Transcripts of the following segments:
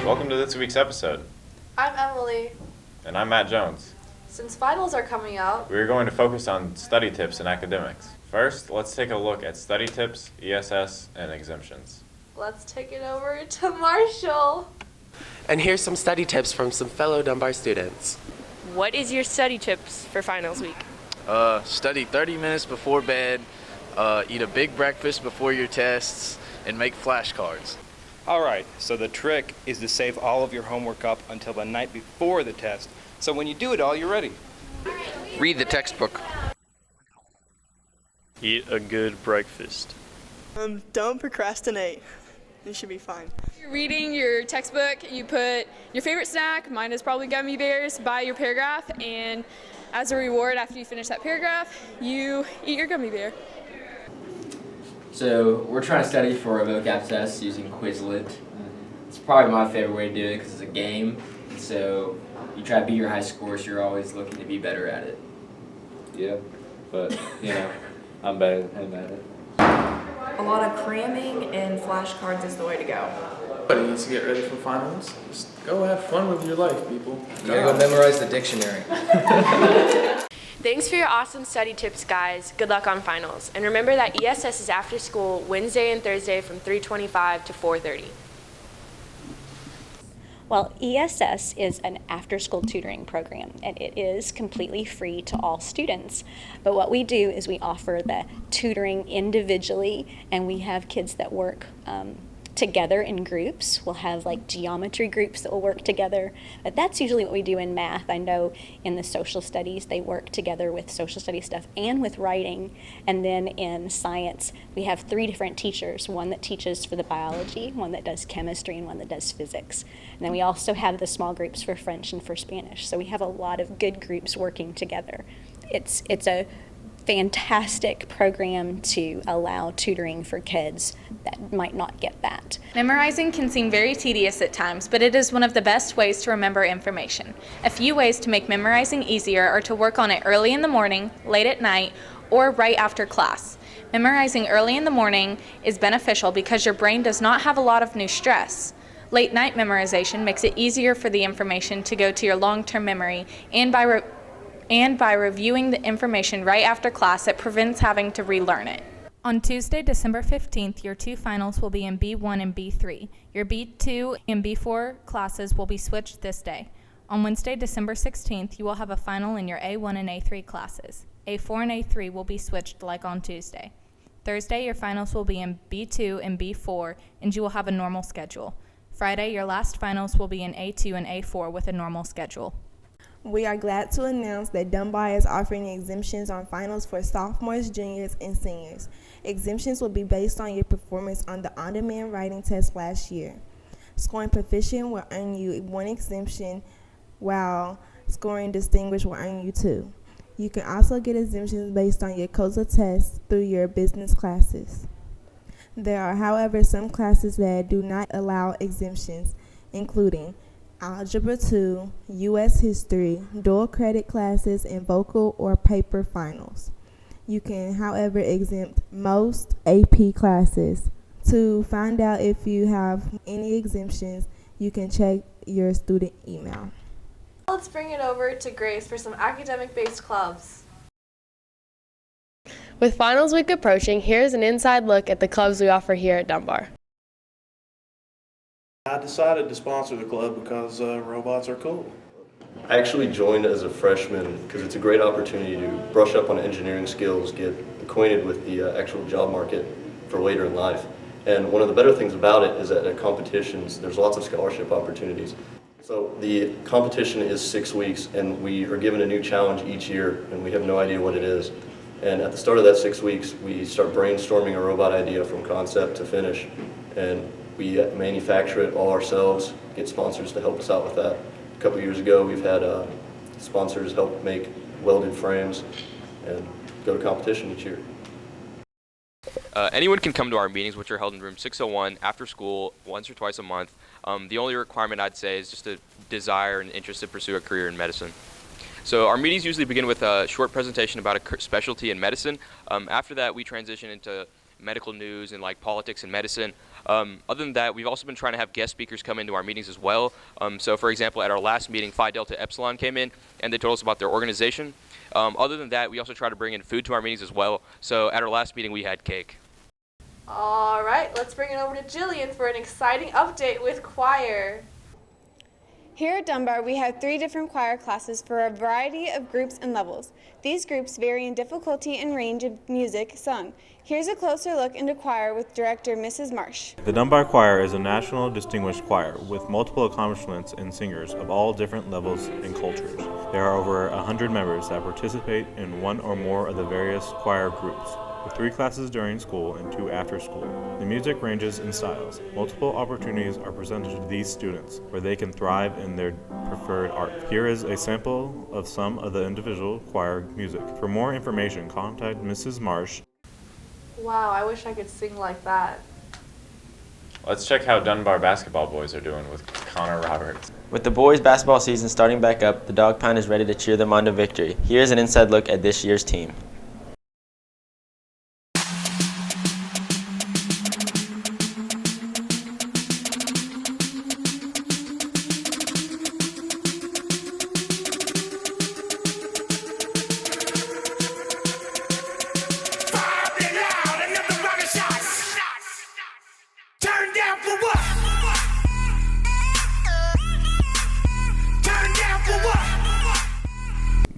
Welcome to this week's episode. I'm Emily. And I'm Matt Jones. Since finals are coming up, We're going to focus on study tips and academics. First, let's take a look at study tips, ESS, and exemptions. let's take it over to Marshall. And here's some study tips from some fellow Dunbar students. What is your study tips for finals week? Study 30 minutes before bed, eat a big breakfast before your tests, and make flashcards. All right, so the trick is to save all of your homework up until the night before the test, so when you do it all, you're ready. Read the textbook. Eat a good breakfast. Don't procrastinate. You should be fine. You're reading your textbook, you put your favorite snack, mine is probably gummy bears, by your paragraph, and as a reward after you finish that paragraph, you eat your gummy bear. So we're trying to study for a vocab test using Quizlet. It's probably my favorite way to do it because it's a game. So you try to beat your high score, so you're always looking to be better at it. Yeah, but I'm better than him at it. A lot of cramming and flashcards is the way to go. Everybody needs to get ready for finals. Just go have fun with your life, people. You gotta go memorize the dictionary. Thanks for your awesome study tips, guys. Good luck on finals. And remember that ESS is after school Wednesday and Thursday from 3:25 to 4:30. Well, ESS is an after-school tutoring program, and it is completely free to all students. But what we do is we offer the tutoring individually, and we have kids that work together in groups. We'll have like geometry groups that will work together, but that's usually what we do in math. I know in the social studies they work together with social studies stuff and with writing, and then in science we have 3 different teachers, one that teaches for the biology, one that does chemistry, and one that does physics. And then we also have the small groups for French and for Spanish, so we have a lot of good groups working together. It's a fantastic program to allow tutoring for kids that might not get that. Memorizing can seem very tedious at times, but it is one of the best ways to remember information. A few ways to make memorizing easier are to work on it early in the morning, late at night, or right after class. Memorizing early in the morning is beneficial because your brain does not have a lot of new stress. Late night memorization makes it easier for the information to go to your long-term memory, and by reviewing the information right after class, it prevents having to relearn it. On Tuesday, December 15th, your 2 finals will be in B1 and B3. Your B2 and B4 classes will be switched this day. On Wednesday, December 16th, you will have a final in your A1 and A3 classes. A4 and A3 will be switched like on Tuesday. Thursday, your finals will be in B2 and B4, and you will have a normal schedule. Friday, your last finals will be in A2 and A4 with a normal schedule. We are glad to announce that Dunbar is offering exemptions on finals for sophomores, juniors, and seniors. Exemptions will be based on your performance on the on-demand writing test last year. Scoring proficient will earn you 1 exemption, while scoring distinguished will earn you 2. You can also get exemptions based on your COSA test through your business classes. There are, however, some classes that do not allow exemptions, including Algebra 2, U.S. History, dual credit classes, and vocal or paper finals. You can, however, exempt most AP classes. To find out if you have any exemptions, you can check your student email. Let's bring it over to Grace for some academic-based clubs. With finals week approaching, here's an inside look at the clubs we offer here at Dunbar. I decided to sponsor the club because robots are cool. I actually joined as a freshman because it's a great opportunity to brush up on engineering skills, get acquainted with the actual job market for later in life. And one of the better things about it is that at competitions, there's lots of scholarship opportunities. So the competition is 6 weeks, and we are given a new challenge each year, and we have no idea what it is. And at the start of that 6 weeks, we start brainstorming a robot idea from concept to finish. And we manufacture it all ourselves, get sponsors to help us out with that. A couple years ago, we've had sponsors help make welded frames and go to competition each year. Anyone can come to our meetings, which are held in room 601 after school once or twice a month. The only requirement I'd say is just a desire and interest to pursue a career in medicine. So our meetings usually begin with a short presentation about a specialty in medicine. After that, we transition into medical news and like politics and medicine. Other than that, we've also been trying to have guest speakers come into our meetings as well. So for example, at our last meeting, Phi Delta Epsilon came in and they told us about their organization. Other than that, we also try to bring in food to our meetings as well. So at our last meeting, we had cake. All right, let's bring it over to Jillian for an exciting update with choir. Here at Dunbar, we have 3 different choir classes for a variety of groups and levels. These groups vary in difficulty and range of music sung. Here's a closer look into choir with director Mrs. Marsh. The Dunbar Choir is a national distinguished choir with multiple accomplishments and singers of all different levels and cultures. There are over 100 members that participate in one or more of the various choir groups, with 3 classes during school and 2 after school. The music ranges in styles. Multiple opportunities are presented to these students where they can thrive in their preferred art. Here is a sample of some of the individual choir music. For more information, contact Mrs. Marsh. Wow, I wish I could sing like that. Let's check how Dunbar basketball boys are doing with Connor Roberts. With the boys' basketball season starting back up, the Dog Pound is ready to cheer them on to victory. Here's an inside look at this year's team.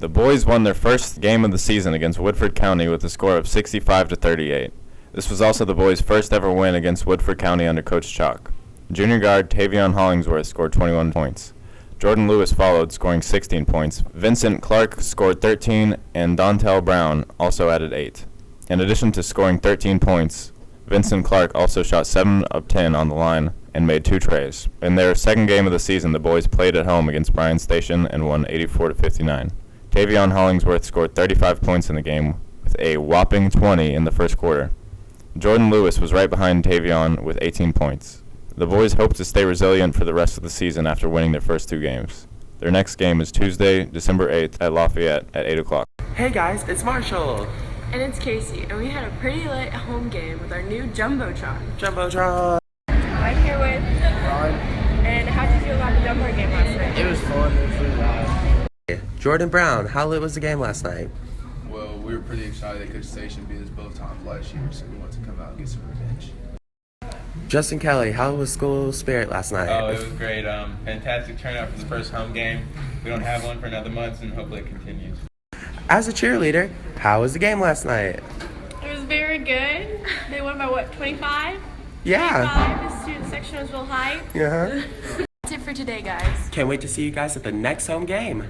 The boys won their first game of the season against Woodford County with a score of 65-38. This was also the boys' first ever win against Woodford County under Coach Chalk. Junior guard Tavion Hollingsworth scored 21 points. Jordan Lewis followed, scoring 16 points. Vincent Clark scored 13, and Dontel Brown also added 8. In addition to scoring 13 points, Vincent Clark also shot 7 of 10 on the line and made 2 trays. In their second game of the season, the boys played at home against Bryan Station and won 84-59. Tavion Hollingsworth scored 35 points in the game with a whopping 20 in the first quarter. Jordan Lewis was right behind Tavion with 18 points. The boys hope to stay resilient for the rest of the season after winning their first 2 games. Their next game is Tuesday, December 8th at Lafayette at 8 o'clock. Hey guys, it's Marshall. And it's Casey, and we had a pretty lit home game with our new Jumbotron. Jumbotron. I'm here with Ron. And how'd you feel about the Dunbar game last night? It was fun. It was really loud. Jordan Brown, how lit was the game last night? Well, we were pretty excited that Coach Station beat us both times last year, so we wanted to come out and get some revenge. Justin Kelly, how was school spirit last night? Oh, it was great. Fantastic turnout for the first home game. We don't have one for another month, and hopefully it continues. As a cheerleader, how was the game last night? It was very good. They won by what, 25? Yeah. 25. The student section was real high. Yeah. That's it for today, guys. Can't wait to see you guys at the next home game.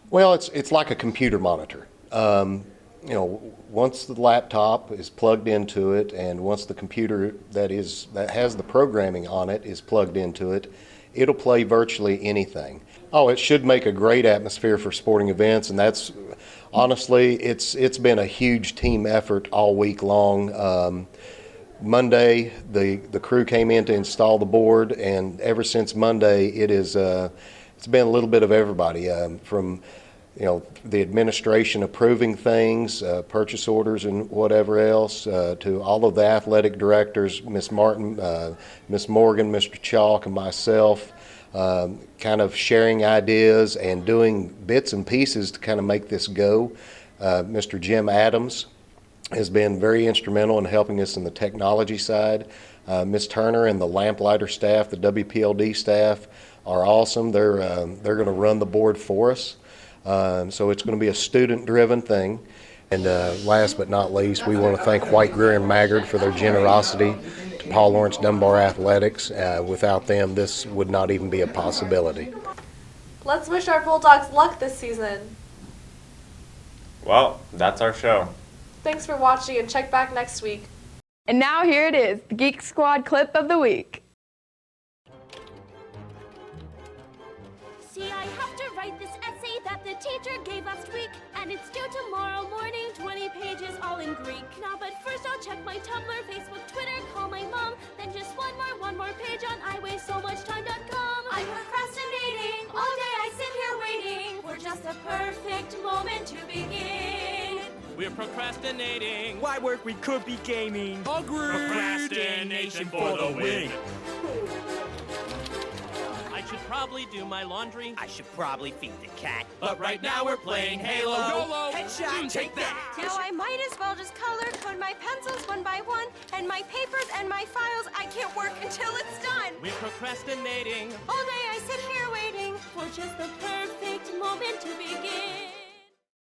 Well, it's like a computer monitor. Once the laptop is plugged into it, and once the computer that has the programming on it is plugged into it, it'll play virtually anything. Oh, it should make a great atmosphere for sporting events, and that's honestly, it's been a huge team effort all week long. Monday, the crew came in to install the board, and ever since Monday, it's been a little bit of everybody, from the administration approving things, purchase orders and whatever else, to all of the athletic directors, Miss Martin, Miss Morgan, Mr. Chalk, and myself, kind of sharing ideas and doing bits and pieces to kind of make this go. Mr. Jim Adams has been very instrumental in helping us in the technology side. Miss Turner and the Lamplighter staff, the WPLD staff, are awesome. They're going to run the board for us. So it's going to be a student-driven thing. And last but not least, we want to thank White Greer and Maggard for their generosity to Paul Lawrence Dunbar Athletics. Without them, this would not even be a possibility. Let's wish our Bulldogs luck this season. Well, that's our show. Thanks for watching, and check back next week. And now here it is, the Geek Squad clip of the week. See, I have to write this essay that the teacher gave last week, and it's due tomorrow morning, 20 pages all in Greek. Now, but first I'll check my Tumblr, Facebook, Twitter, call my mom, then just one more page on iWasteSoMuchTime.com. I'm procrastinating, all day I sit here waiting for for just the perfect moment to begin. We're procrastinating. Why work? We could be gaming. Procrastination for the win. I should probably do my laundry. I should probably feed the cat. But right now we're playing Halo. YOLO! Headshot! Take that! Now I might as well just color code my pencils one by one, and my papers and my files. I can't work until it's done. We're procrastinating. All day I sit here waiting for just the perfect moment to begin.